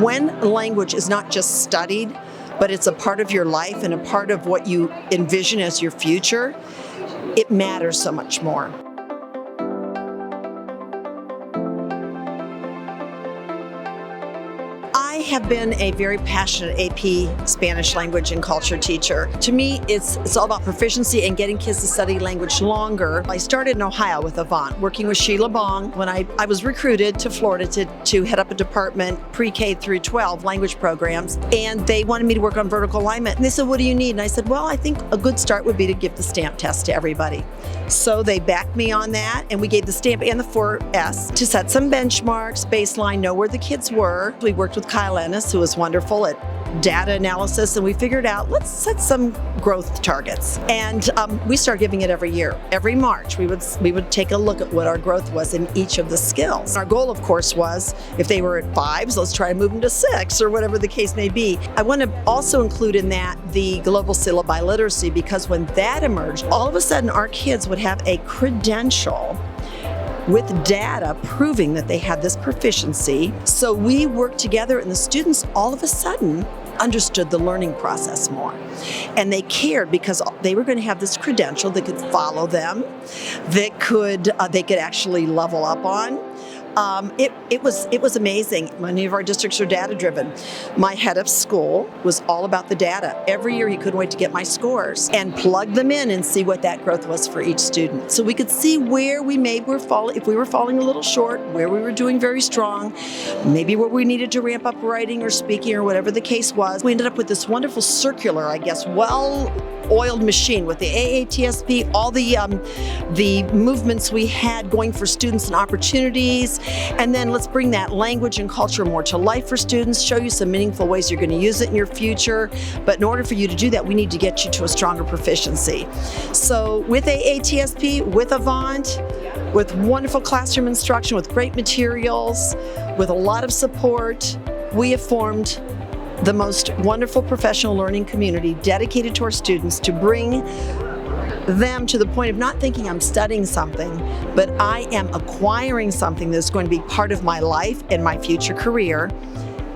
When language is not just studied, but it's a part of your life and a part of what you envision as your future, it matters so much more. I have been a very passionate AP Spanish language and culture teacher. To me, it's all about proficiency and getting kids to study language longer. I started in Ohio with Avant, working with Sheila Bong when I was recruited to Florida to head up a department, pre-K through 12 language programs, and they wanted me to work on vertical alignment. And they said, what do you need? And I said, well, I think a good start would be to give the STAMP test to everybody. So they backed me on that, and we gave the STAMP and the 4S to set some benchmarks, baseline, know where the kids were. We worked with Kyle Ennis, who was wonderful at data analysis, and we figured out, let's set some growth targets. And we started giving it every year. Every March, we would take a look at what our growth was in each of the skills. Our goal, of course, was if they were at 5s, let's try to move them to 6, or whatever the case may be. I want to also include in that the global syllabi literacy, because when that emerged, all of a sudden our kids would have a credential with data proving that they had this proficiency. So we worked together, and the students all of a sudden understood the learning process more. And they cared because they were going to have this credential that could follow them, that they could actually level up on. It was amazing. Many of our districts are data driven. My head of school was all about the data. Every year he couldn't wait to get my scores and plug them in and see what that growth was for each student. So we could see where if we were falling a little short, where we were doing very strong, maybe where we needed to ramp up writing or speaking or whatever the case was. We ended up with this wonderful circular, I guess, well-oiled machine with the AATSP, all the movements we had going for students and opportunities. And then let's bring that language and culture more to life for students, show you some meaningful ways you're going to use it in your future. But in order for you to do that, we need to get you to a stronger proficiency. So with AATSP, with Avant, with wonderful classroom instruction, with great materials, with a lot of support, we have formed the most wonderful professional learning community dedicated to our students to bring them to the point of not thinking I'm studying something, but I am acquiring something that's going to be part of my life and my future career,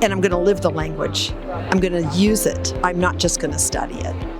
and I'm going to live the language. I'm going to use it. I'm not just going to study it.